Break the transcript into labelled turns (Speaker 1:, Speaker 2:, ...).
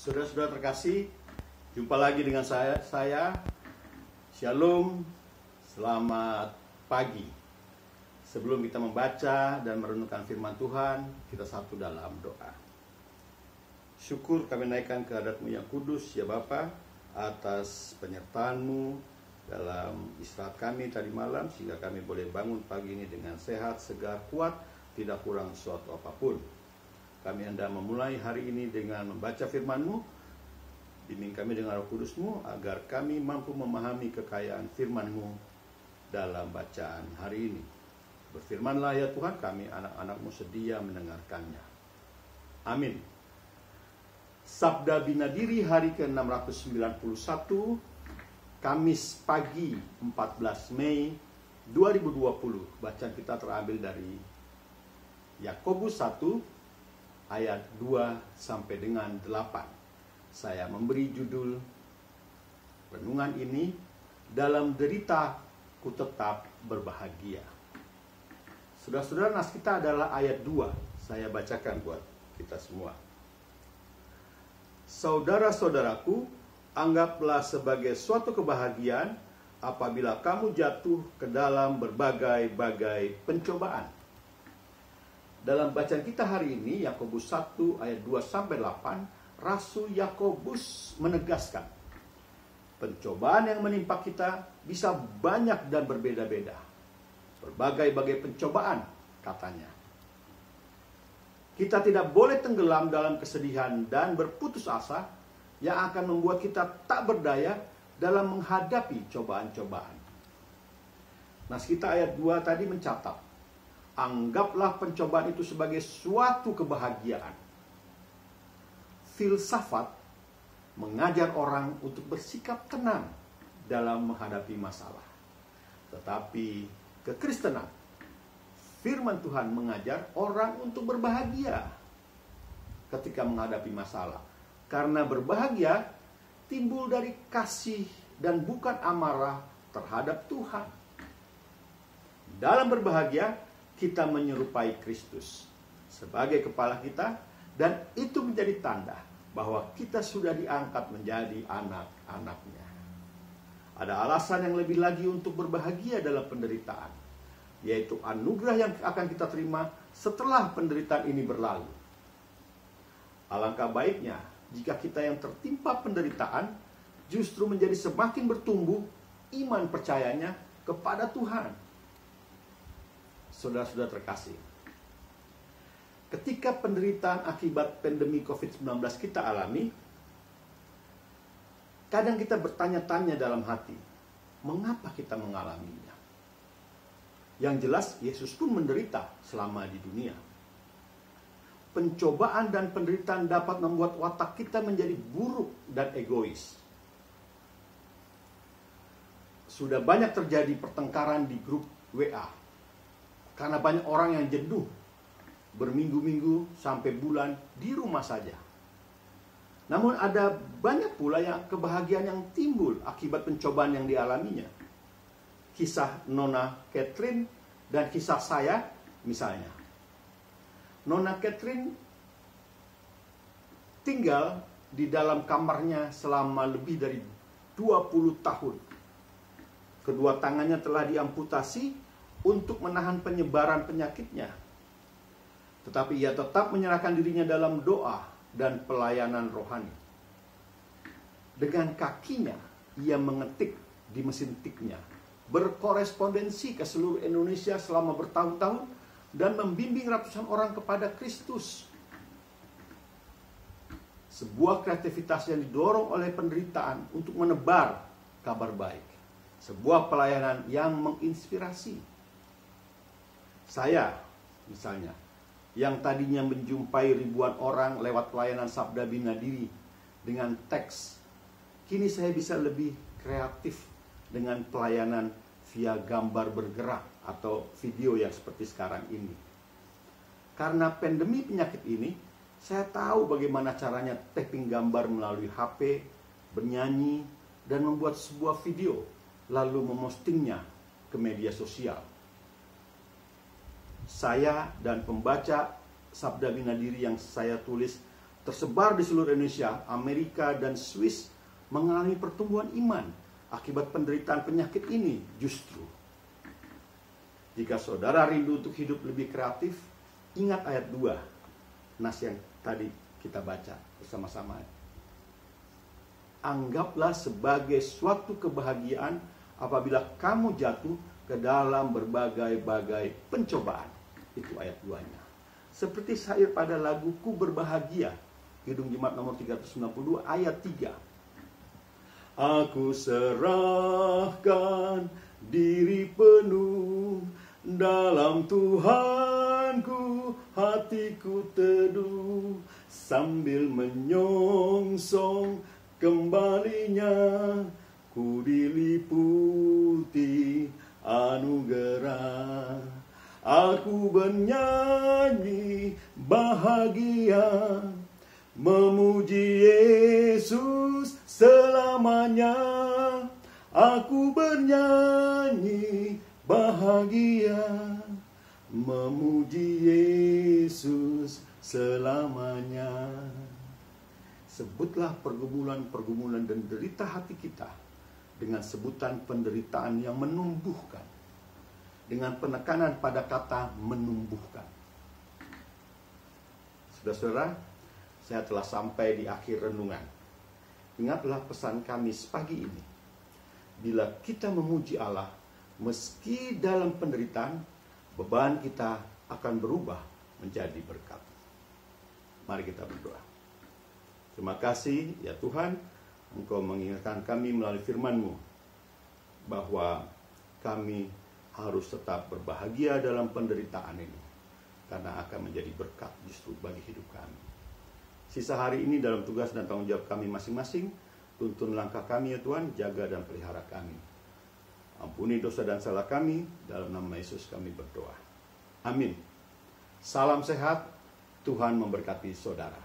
Speaker 1: Saudara-saudara terkasih, jumpa lagi dengan saya. Shalom, selamat pagi. Sebelum kita membaca dan merenungkan firman Tuhan, kita satu dalam doa. Syukur kami naikkan kehadirat-Mu yang kudus, ya Bapa, atas penyertaan-Mu dalam istirahat kami tadi malam, sehingga kami boleh bangun pagi ini dengan sehat, segar, kuat, tidak kurang suatu apapun. Kami hendak memulai hari ini dengan membaca firman-Mu. Bimbing kami dengan Roh Kudus-Mu agar kami mampu memahami kekayaan firman-Mu dalam bacaan hari ini. Berfirmanlah ya Tuhan, kami anak-anak-Mu sedia mendengarkannya. Amin. Sabda Bina Diri hari ke-691, Kamis pagi 14 Mei 2020. Bacaan kita terambil dari Yakobus 1 ayat 2 sampai dengan 8. Saya memberi judul renungan ini, dalam derita ku tetap berbahagia. Saudara-saudara, nas kita adalah ayat 2. Saya bacakan buat kita semua. Saudara-saudaraku, anggaplah sebagai suatu kebahagiaan apabila kamu jatuh ke dalam berbagai-bagai pencobaan. Dalam bacaan kita hari ini, Yakobus 1 ayat 2 sampai 8, Rasul Yakobus menegaskan, pencobaan yang menimpa kita bisa banyak dan berbeda-beda. Berbagai-bagai pencobaan, katanya. Kita tidak boleh tenggelam dalam kesedihan dan berputus asa yang akan membuat kita tak berdaya dalam menghadapi cobaan-cobaan. Nas kita ayat 2 tadi mencatat, anggaplah pencobaan itu sebagai suatu kebahagiaan. Filsafat mengajar orang untuk bersikap tenang dalam menghadapi masalah. Tetapi kekristenan, firman Tuhan mengajar orang untuk berbahagia ketika menghadapi masalah. Karena berbahagia timbul dari kasih dan bukan amarah terhadap Tuhan. Dalam berbahagia, kita menyerupai Kristus sebagai kepala kita, dan itu menjadi tanda bahwa kita sudah diangkat menjadi anak-anaknya. Ada alasan yang lebih lagi untuk berbahagia dalam penderitaan, yaitu anugerah yang akan kita terima setelah penderitaan ini berlalu. Alangkah baiknya jika kita yang tertimpa penderitaan justru menjadi semakin bertumbuh iman percayanya kepada Tuhan. Saudara-saudara terkasih, ketika penderitaan akibat pandemi COVID-19 kita alami, kadang kita bertanya-tanya dalam hati, mengapa kita mengalaminya? Yang jelas, Yesus pun menderita selama di dunia. Pencobaan dan penderitaan dapat membuat watak kita menjadi buruk dan egois. Sudah banyak terjadi pertengkaran di grup WA. Karena banyak orang yang jenuh berminggu-minggu sampai bulan di rumah saja. Namun ada banyak pula yang kebahagiaan yang timbul akibat pencobaan yang dialaminya. Kisah Nona Catherine dan kisah saya misalnya. Nona Catherine tinggal di dalam kamarnya selama lebih dari 20 tahun. Kedua tangannya telah diamputasi untuk menahan penyebaran penyakitnya. Tetapi ia tetap menyerahkan dirinya dalam doa dan pelayanan rohani. Dengan kakinya, ia mengetik di mesin tiknya, berkorespondensi ke seluruh Indonesia selama bertahun-tahun, dan membimbing ratusan orang kepada Kristus. Sebuah kreativitas yang didorong oleh penderitaan untuk menebar kabar baik. Sebuah pelayanan yang menginspirasi. Saya, misalnya, yang tadinya menjumpai ribuan orang lewat pelayanan Sabda Bina Diri dengan teks, kini saya bisa lebih kreatif dengan pelayanan via gambar bergerak atau video yang seperti sekarang ini. Karena pandemi penyakit ini, saya tahu bagaimana caranya tapping gambar melalui HP, bernyanyi, dan membuat sebuah video, lalu memostingnya ke media sosial. Saya dan pembaca Sabda Bina Diri yang saya tulis tersebar di seluruh Indonesia, Amerika, dan Swiss mengalami pertumbuhan iman akibat penderitaan penyakit ini. Justru, jika saudara rindu untuk hidup lebih kreatif, ingat ayat 2 nas yang tadi kita baca bersama-sama. Anggaplah sebagai suatu kebahagiaan apabila kamu jatuh ke dalam berbagai-bagai pencobaan. Itu ayat 2-nya. Seperti syair pada lagu Ku Berbahagia, Kidung Jemaat nomor 392 ayat 3. Aku serahkan diri penuh dalam Tuhanku, hatiku teduh sambil menyongsong kembalinya. Ku diliputi anugerah, aku bernyanyi bahagia, memuji Yesus selamanya. Aku bernyanyi bahagia, memuji Yesus selamanya. Sebutlah pergumulan-pergumulan dan derita hati kita dengan sebutan penderitaan yang menumbuhkan, dengan penekanan pada kata menumbuhkan. Saudara-saudara, saya telah sampai di akhir renungan. Ingatlah pesan kami pagi ini. Bila kita memuji Allah, meski dalam penderitaan, beban kita akan berubah menjadi berkat. Mari kita berdoa. Terima kasih ya Tuhan, Engkau mengingatkan kami melalui firman-Mu bahwa kami harus tetap berbahagia dalam penderitaan ini, karena akan menjadi berkat justru bagi hidup kami. Sisa hari ini dalam tugas dan tanggung jawab kami masing-masing, tuntun langkah kami ya Tuhan, jaga dan pelihara kami. Ampuni dosa dan salah kami, dalam nama Yesus kami berdoa. Amin. Salam sehat, Tuhan memberkati saudara.